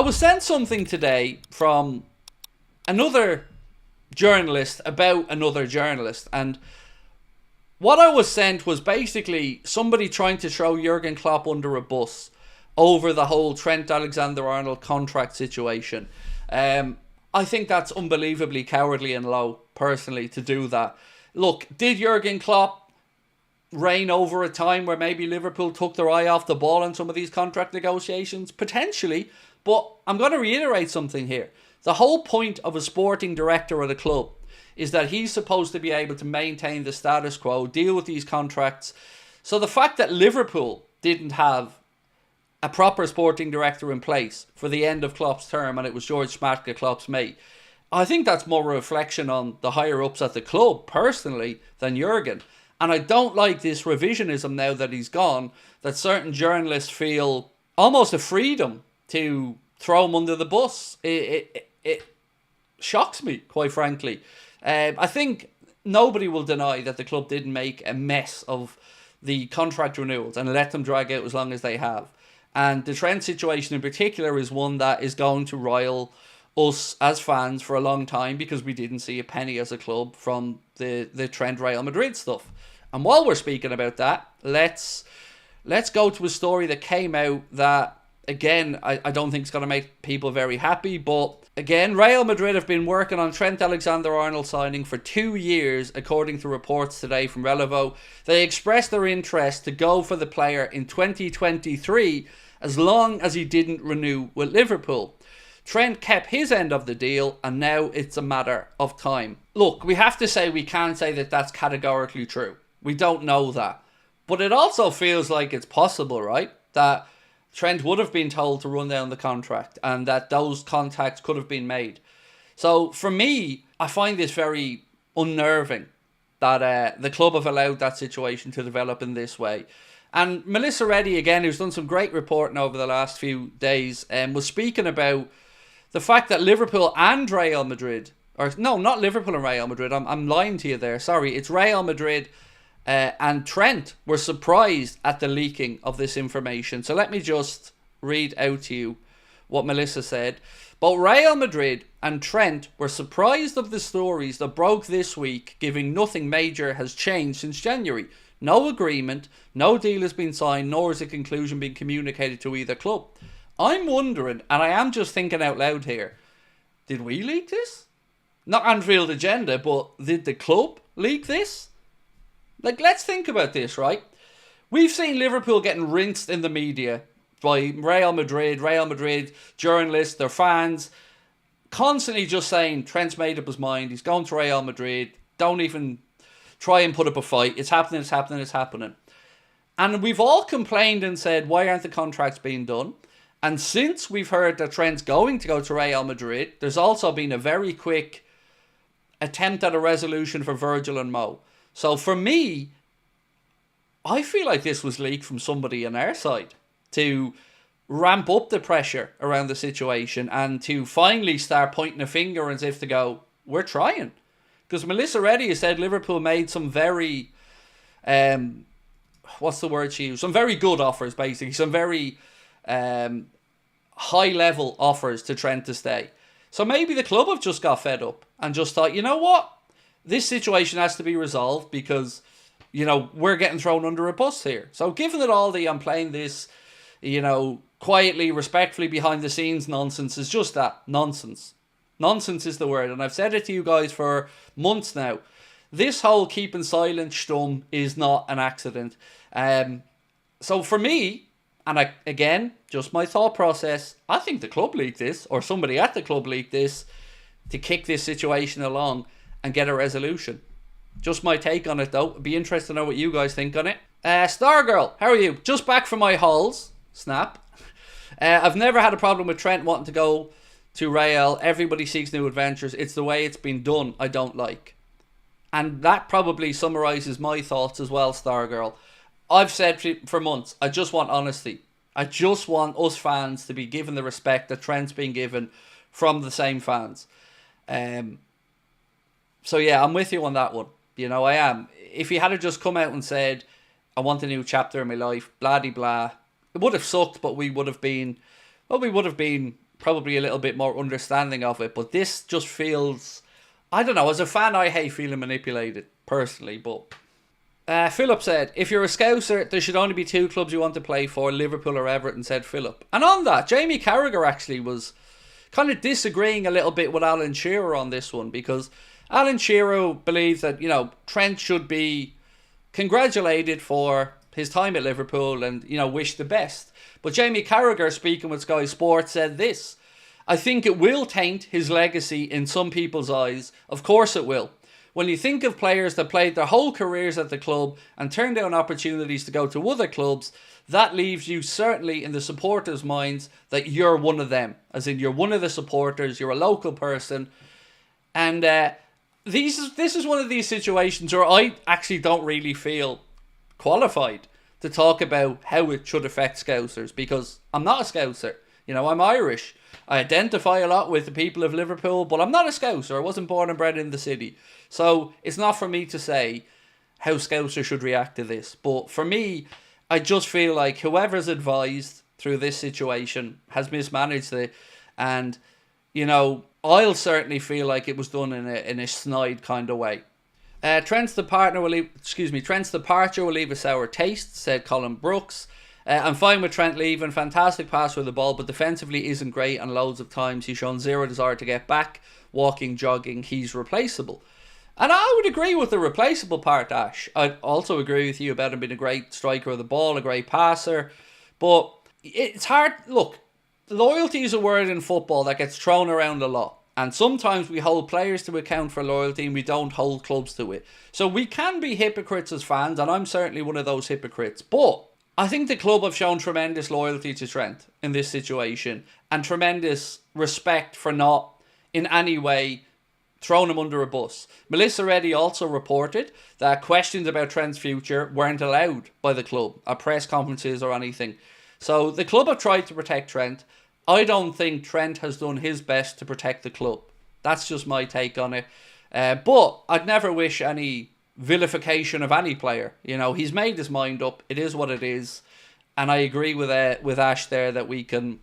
I was sent something today from another journalist about another journalist, and what I was sent was basically somebody trying to throw Jurgen Klopp under a bus over the whole Trent Alexander-Arnold contract situation. I think that's unbelievably cowardly and low, personally, to do that. Look, did Jurgen Klopp reign over a time where maybe Liverpool took their eye off the ball in some of these contract negotiations? Potentially, but I'm going to reiterate something here. The whole point of a sporting director at a club is that he's supposed to be able to maintain the status quo, deal with these contracts. So the fact that Liverpool didn't have a proper sporting director in place for the end of Klopp's term, and it was George Schmadtke, Klopp's mate, I think that's more a reflection on the higher-ups at the club, personally, than Jurgen. And I don't like this revisionism now that he's gone, that certain journalists feel almost a freedom to throw him under the bus. It shocks me, quite frankly. I think nobody will deny that the club didn't make a mess of the contract renewals and let them drag out as long as they have. And the Trent situation in particular is one that is going to rile us as fans for a long time, because we didn't see a penny as a club from the Trent Real Madrid stuff. And while we're speaking about that, let's go to a story that came out that, again, I don't think is going to make people very happy. But again, Real Madrid have been working on Trent Alexander-Arnold signing for 2 years, according to reports today from Relevo. They expressed their interest to go for the player in 2023 as long as he didn't renew with Liverpool. Trent kept his end of the deal, and now it's a matter of time. Look, we have to say we can't say that that's categorically true. We don't know that. But it also feels like it's possible, right? That Trent would have been told to run down the contract and that those contacts could have been made. So for me, I find this very unnerving that the club have allowed that situation to develop in this way. And Melissa Reddy, again, who's done some great reporting over the last few days, was speaking about the fact that Liverpool and Real Madrid, or no, not Liverpool and Real Madrid, I'm lying to you there, sorry, it's Real Madrid and Trent were surprised at the leaking of this information. So let me just read out to you what Melissa said. Both Real Madrid and Trent were surprised of the stories that broke this week, giving nothing major has changed since January. No agreement, no deal has been signed, nor has a conclusion been communicated to either club. I'm wondering, and I am just thinking out loud here, did we leak this? Not Anfield Agenda, but did the club leak this? Like, let's think about this, right? We've seen Liverpool getting rinsed in the media by Real Madrid journalists, their fans, constantly just saying Trent's made up his mind, he's going to Real Madrid, don't even try and put up a fight, it's happening, it's happening, it's happening. And we've all complained and said, why aren't the contracts being done? And since we've heard that Trent's going to go to Real Madrid, there's also been a very quick attempt at a resolution for Virgil and Mo. So for me, I feel like this was leaked from somebody on our side to ramp up the pressure around the situation and to finally start pointing a finger as if to go, we're trying. Because Melissa Reddy has said Liverpool made some very, what's the word she used? Some very good offers, basically. Some very high-level offers to Trent to stay. So maybe the club have just got fed up and just thought, you know what? This situation has to be resolved because, you know, we're getting thrown under a bus here. So given that all the I'm playing this, you know, quietly, respectfully behind the scenes nonsense is just that, nonsense. Nonsense is the word, and I've said it to you guys for months now. This whole keeping silent stum is not an accident. So for me, and again, just my thought process, I think the club leaked this, or somebody at the club leaked this, to kick this situation along and get a resolution. Just my take on it, though. It'd be interesting to know what you guys think on it. Stargirl, how are you? Just back from my halls. Snap. I've never had a problem with Trent wanting to go to Real. Everybody seeks new adventures. It's the way it's been done I don't like. And that probably summarises my thoughts as well, Stargirl. I've said for months, I just want honesty. I just want us fans to be given the respect that Trent's been given from the same fans. So yeah, I'm with you on that one. You know, I am. If he had just come out and said, I want a new chapter in my life, blah de blah, it would have sucked, but we would have been probably a little bit more understanding of it. But this just feels, I don't know, as a fan, I hate feeling manipulated, personally. But Philip said, if you're a Scouser, there should only be two clubs you want to play for, Liverpool or Everton, said Philip. And on that, Jamie Carragher actually was kind of disagreeing a little bit with Alan Shearer on this one, because Alan Shearer believes that, Trent should be congratulated for his time at Liverpool and, wish the best. But Jamie Carragher, speaking with Sky Sports, said this: I think it will taint his legacy in some people's eyes. Of course it will. When you think of players that played their whole careers at the club and turned down opportunities to go to other clubs, that leaves you certainly in the supporters' minds that you're one of them. As in, you're one of the supporters, you're a local person. And this is one of these situations where I actually don't really feel qualified to talk about how it should affect Scousers, because I'm not a Scouser. I'm Irish. I identify a lot with the people of Liverpool, but I'm not a Scouser. I wasn't born and bred in the city. So it's not for me to say how Scousers should react to this. But for me, I just feel like whoever's advised through this situation has mismanaged it. And, I'll certainly feel like it was done in a snide kind of way. Trent's departure will leave a sour taste, said Colin Brooks. I'm fine with Trent leaving. Fantastic pass with the ball, but defensively isn't great, and loads of times he's shown zero desire to get back. Walking, jogging, he's replaceable. And I would agree with the replaceable part, Ash. I'd also agree with you about him being a great striker of the ball, a great passer. But it's hard. Look, loyalty is a word in football that gets thrown around a lot. And sometimes we hold players to account for loyalty and we don't hold clubs to it. So we can be hypocrites as fans, and I'm certainly one of those hypocrites. But I think the club have shown tremendous loyalty to Trent in this situation, and tremendous respect for not in any way throwing him under a bus. Melissa Reddy also reported that questions about Trent's future weren't allowed by the club at press conferences or anything. So the club have tried to protect Trent. I don't think Trent has done his best to protect the club. That's just my take on it. But I'd never wish any vilification of any player. He's made his mind up. It is what it is. And I agree with Ash there that we can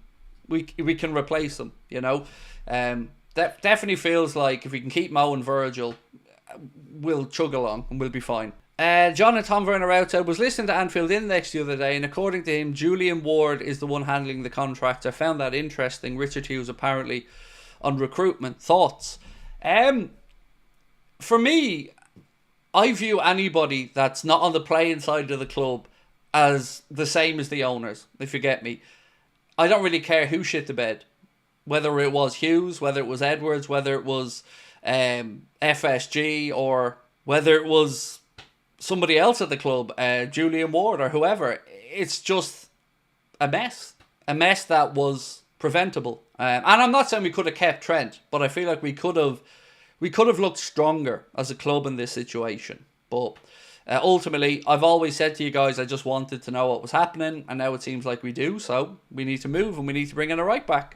replace him. That definitely feels like if we can keep Mo and Virgil, we'll chug along and we'll be fine. John and Tom Werner outside was listening to Anfield Index the other day, and according to him, Julian Ward is the one handling the contracts. I found that interesting. Richard Hughes apparently on recruitment. Thoughts? For me, I view anybody that's not on the playing side of the club as the same as the owners, if you get me. I don't really care who shit the bed. Whether it was Hughes, whether it was Edwards, whether it was FSG, or whether it was somebody else at the club, Julian Ward or whoever. It's just a mess. A mess that was preventable. And I'm not saying we could have kept Trent, but I feel like we could have looked stronger as a club in this situation. But ultimately, I've always said to you guys, I just wanted to know what was happening, and now it seems like we do. So we need to move, and we need to bring in a right back.